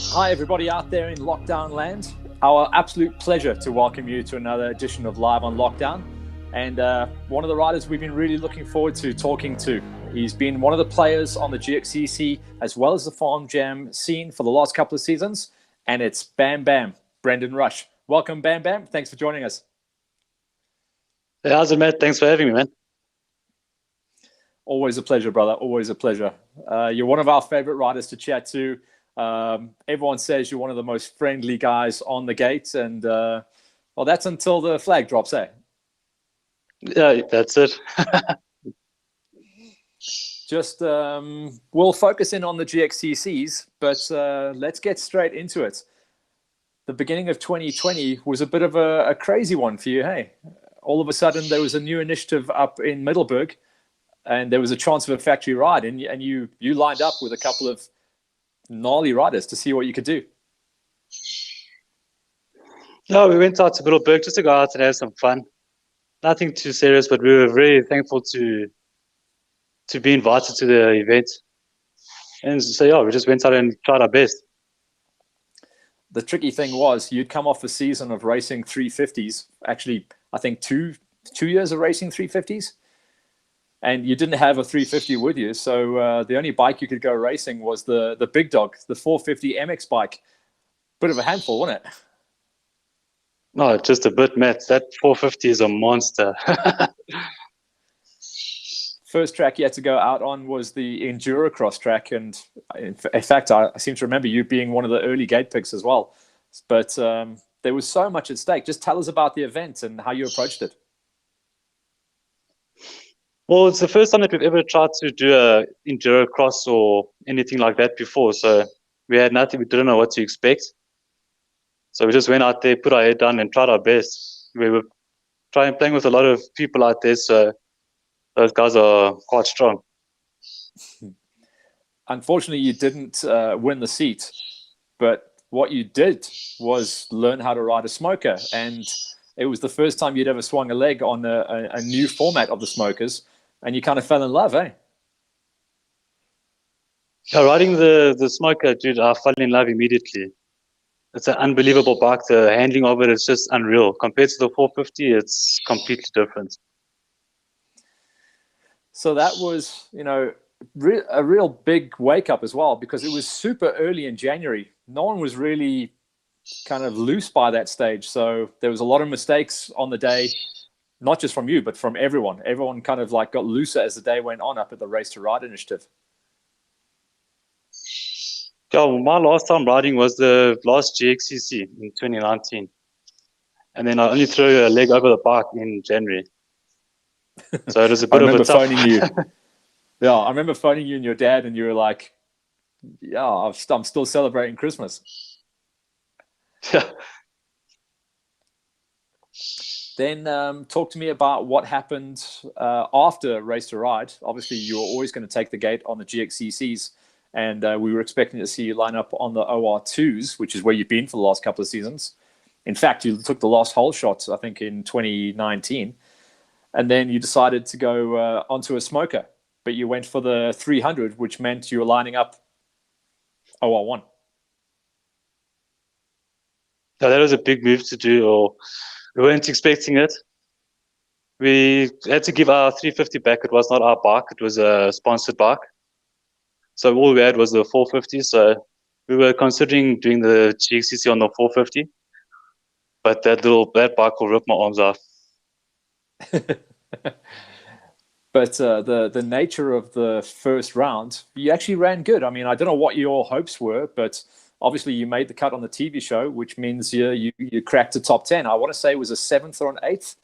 Hi, everybody out there in lockdown land. Our absolute pleasure to welcome you to another edition of Live on Lockdown. And one of the riders we've been really looking forward to talking to. He's been one of the players on the GXCC as well as the Farm Jam scene for the last couple of seasons. And it's Bam Bam, Brendon Rusch. Welcome, Bam Bam. Thanks for joining us. Hey, how's it, Matt? Thanks for having me, man. Always a pleasure, brother. Always a pleasure. You're one of our favorite riders to chat to. Everyone says you're one of the most friendly guys on the gate, and well, that's until the flag drops, eh? Yeah, that's it. Just we'll focus in on the GXCCs, but let's get straight into it. The beginning of 2020 was a bit of a crazy one for you, hey? All of a sudden, there was a new initiative up in Middelburg, and there was a chance of a factory ride, and you lined up with a couple of gnarly riders to see what you could do. No, we went out to Middelburg just to go out and have some fun. Nothing too serious, but we were very thankful to be invited to the event. And so, yeah, we just went out and tried our best. The tricky thing was you'd come off a season of racing 350s, actually, I think two years of racing 350s. And you didn't have a 350 with you, so the only bike you could go racing was the big dog, the 450 MX bike. Bit of a handful, wasn't it? No, just a bit, Matt. That 450 is a monster. First track you had to go out on was the Endurocross track, and in fact, I seem to remember you being one of the early gate picks as well. But there was so much at stake. Just tell us about the event and how you approached it. Well, it's the first time that we've ever tried to do a Endurocross or anything like that before. So we had nothing. We didn't know what to expect. So we just went out there, put our head down, and tried our best. We were playing with a lot of people out there, so those guys are quite strong. Unfortunately, you didn't win the seat, but what you did was learn how to ride a smoker, and it was the first time you'd ever swung a leg on a new format of the smokers, and you kind of fell in love, eh? Yeah, riding the smoker, dude, I fell in love immediately. It's an unbelievable bike. The handling of it is just unreal. Compared to the 450, it's completely different. So that was, a real big wake up as well, because it was super early in January. No one was really kind of loose by that stage. So there was a lot of mistakes on the day, not just from you, but from everyone. Everyone kind of like got looser as the day went on up at the Race to Ride initiative. Yeah, well, my last time riding was the last GXCC in 2019. And then I only threw a leg over the bike in January. So it was a bit of a tough... phoning you. Yeah, I remember phoning you and your dad, and you were like, yeah, I'm still celebrating Christmas. Yeah. Then talk to me about what happened after Race to Ride. Obviously, you were always going to take the gate on the GXCCs, and we were expecting to see you line up on the OR2s, which is where you've been for the last couple of seasons. In fact, you took the last hole shot, I think, in 2019. And then you decided to go onto a smoker, but you went for the 300, which meant you were lining up OR1. Yeah, that was a big move to do, or we weren't expecting it. We had to give our 350 back. It was not our bike. It was a sponsored bike. So all we had was the 450. So we were considering doing the GXCC on the 450. But that bike will rip my arms off. But the nature of the first round, you actually ran good. I mean, I don't know what your hopes were, but obviously you made the cut on the TV show, which means you cracked the top 10. I want to say it was a 7th or an 8th,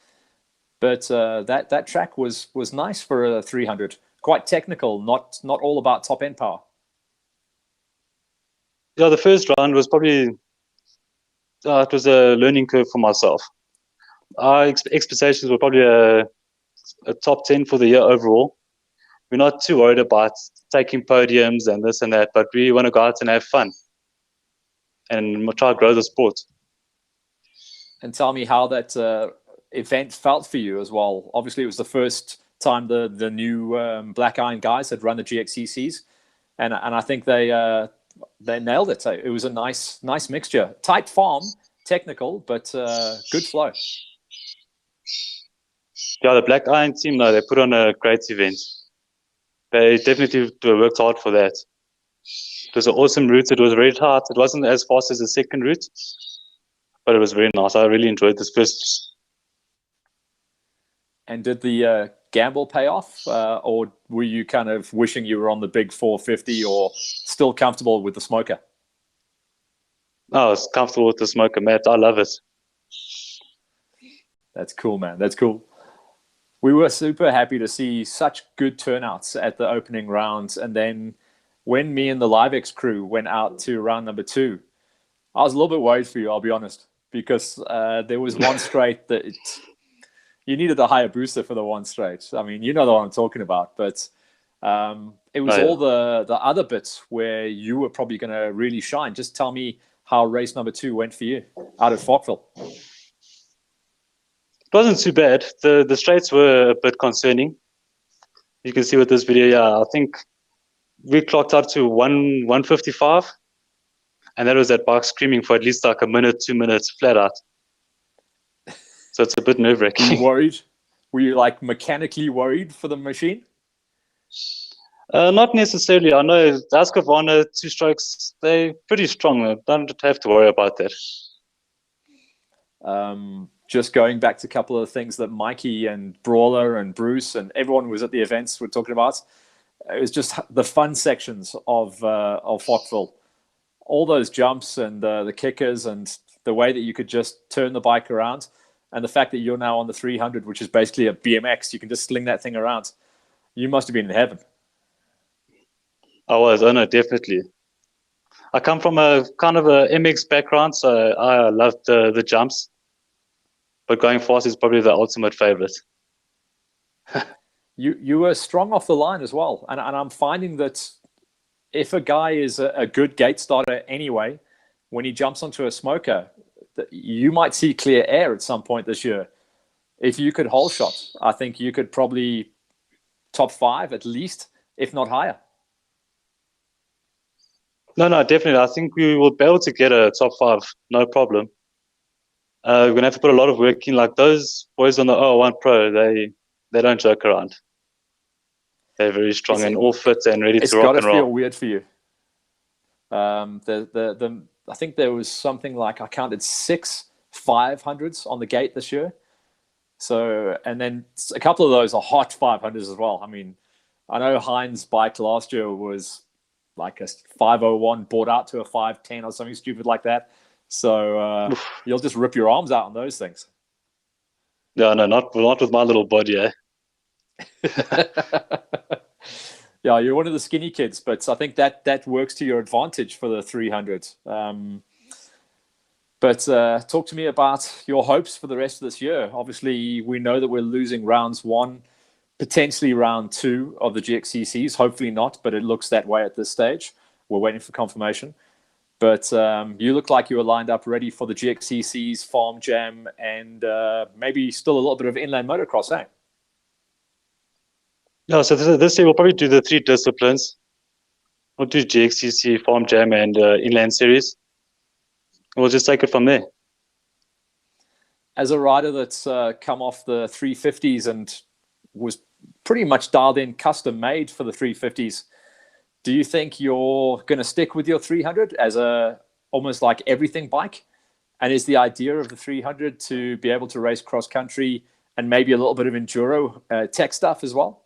but that track was nice for a 300. Quite technical, not all about top end power. Yeah, the first round was probably it was a learning curve for myself. Our expectations were probably a top 10 for the year overall. We're not too worried about taking podiums and this and that, but we want to go out and have fun and try to grow the sport. And tell me how that event felt for you as well. Obviously, it was the first time the new Black Iron guys had run the GXCCs, and I think they they nailed it. It was a nice mixture. Tight farm, technical, but good flow. Yeah, the Black Iron team, no, they put on a great event. They definitely worked hard for that. It was an awesome route. It was very tight. It wasn't as fast as the second route, but it was very nice. I really enjoyed this first. And did the gamble pay off, or were you kind of wishing you were on the big 450, or still comfortable with the smoker? I was comfortable with the smoker, Matt. I love it. That's cool, man. That's cool. We were super happy to see such good turnouts at the opening rounds. And then when me and the LiveX crew went out to round number 2, I was a little bit worried for you, I'll be honest, because there was one straight that you needed a higher booster for the one straight. I mean, you know the one I'm talking about, but it was all the other bits where you were probably going to really shine. Just tell me how race number 2 went for you out at Falkville. It wasn't too bad. The straights were a bit concerning. You can see with this video, yeah, I think we clocked out to 155, and that was that bike screaming for at least like a minute, 2 minutes flat out. So it's a bit nerve-wracking. Were you worried? Were you like mechanically worried for the machine? Not necessarily. I know Husqvarna 2 strokes, they're pretty strong. I don't have to worry about that. Just going back to a couple of things that Mikey and Brawler and Bruce and everyone was at the events were talking about. It was just the fun sections of Falkville. All those jumps and the kickers and the way that you could just turn the bike around, and the fact that you're now on the 300, which is basically a BMX, you can just sling that thing around. You must have been in heaven. I was. Oh no, definitely. I come from a kind of a MX background, so I loved the jumps. But going fast is probably the ultimate favorite. You were strong off the line as well. And I'm finding that if a guy is a good gate starter anyway, when he jumps onto a smoker, you might see clear air at some point this year. If you could hole shot, I think you could probably top 5 at least, if not higher. No, definitely. I think we will be able to get a top 5, no problem. We're going to have to put a lot of work in. Like those boys on the 001 Pro, they don't joke around. They're very strong and all fit and ready to rock and roll. It's got to feel weird for you. I think there was something like, I counted 6 500s on the gate this year. So, and then a couple of those are hot 500s as well. I mean, I know Heinz' bike last year was like a 501 bought out to a 510 or something stupid like that. So you'll just rip your arms out on those things. No, not with my little body, eh? Yeah, you're one of the skinny kids, but I think that works to your advantage for the 300. But talk to me about your hopes for the rest of this year. Obviously, we know that we're losing rounds 1, potentially round 2 of the GXCCs. Hopefully not, but it looks that way at this stage. We're waiting for confirmation. But you look like you were lined up ready for the GXCCs, Farm Jam, and maybe still a little bit of inland motocross, eh? No, so this year we'll probably do the 3 disciplines. We'll do GXCC, Farm Jam, and Inland Series. And we'll just take it from there. As a rider that's come off the 350s and was pretty much dialed in, custom made for the 350s, do you think you're going to stick with your 300 as a almost like everything bike? And is the idea of the 300 to be able to race cross country and maybe a little bit of enduro tech stuff as well?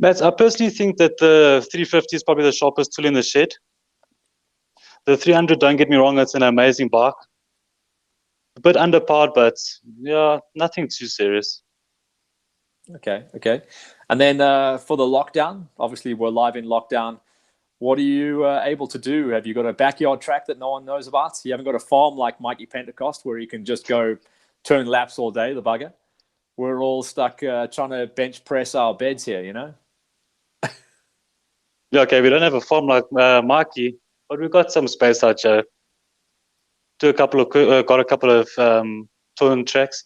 Matt, I personally think that the 350 is probably the sharpest tool in the shed. The 300, don't get me wrong, it's an amazing bike. A bit underpowered, but yeah, nothing too serious. Okay. And then for the lockdown, obviously we're live in lockdown. What are you able to do? Have you got a backyard track that no one knows about? You haven't got a farm like Mikey Pentecost where you can just go turn laps all day, the bugger. We're all stuck trying to bench press our beds here, you know? Yeah, okay, we don't have a farm like Mikey, but we've got some space out here. Got a couple of touring tracks.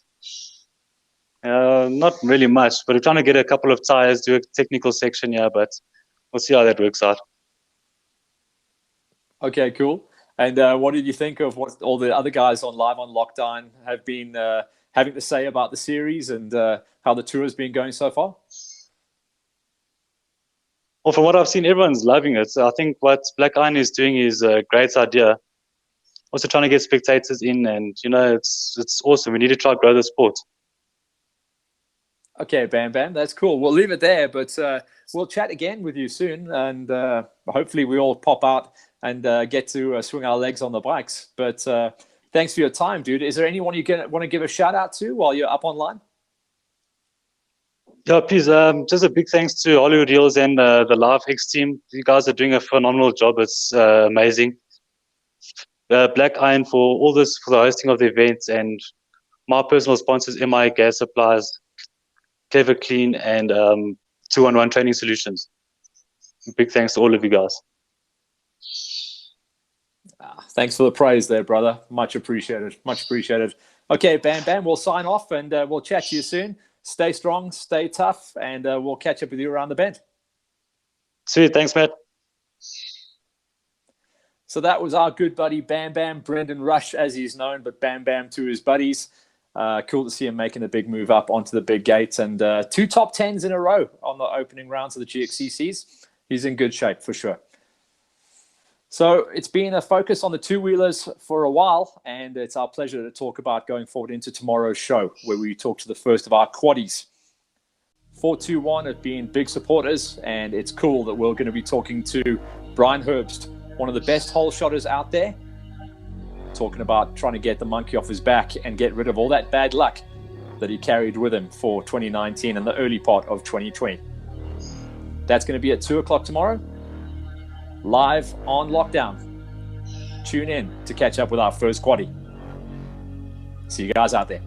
Not really much, but we're trying to get a couple of tires, do a technical section here, but we'll see how that works out. Okay, cool. And what did you think of what all the other guys on Live on Lockdown have been having to say about the series and how the tour has been going so far? Well, from what I've seen, everyone's loving it. So I think what Black Iron is doing is a great idea. Also trying to get spectators in, and it's awesome. We need to try to grow the sport. Okay, Bam Bam, that's cool. We'll leave it there, but we'll chat again with you soon, and hopefully we all pop out and get to swing our legs on the bikes. But thanks for your time, dude. Is there anyone you want to give a shout out to while you're up online? Yeah, please. Just a big thanks to Hollywood Heels and the Live X team. You guys are doing a phenomenal job. It's amazing. Black Iron for all this, for the hosting of the events, and my personal sponsors, MI Gas Supplies, Clever Clean, and 211 Training Solutions. Big thanks to all of you guys. Thanks for the praise there, brother. Much appreciated. Much appreciated. Okay, Bam Bam, we'll sign off and we'll chat to you soon. Stay strong, stay tough, and we'll catch up with you around the bend. Sweet. Thanks, Matt. So that was our good buddy Bam Bam, Brendon Rusch, as he's known, but Bam Bam to his buddies. Cool to see him making a big move up onto the big gates, and 2 top 10s in a row on the opening rounds of the GXCCs. He's in good shape for sure. So it's been a focus on the two-wheelers for a while, and it's our pleasure to talk about going forward into tomorrow's show, where we talk to the first of our quaddies. 421 have been big supporters, and it's cool that we're going to be talking to Brian Herbst, one of the best hole shotters out there, talking about trying to get the monkey off his back and get rid of all that bad luck that he carried with him for 2019 and the early part of 2020. That's going to be at 2 o'clock tomorrow, live on Lockdown. Tune in to catch up with our first quaddie. See you guys out there.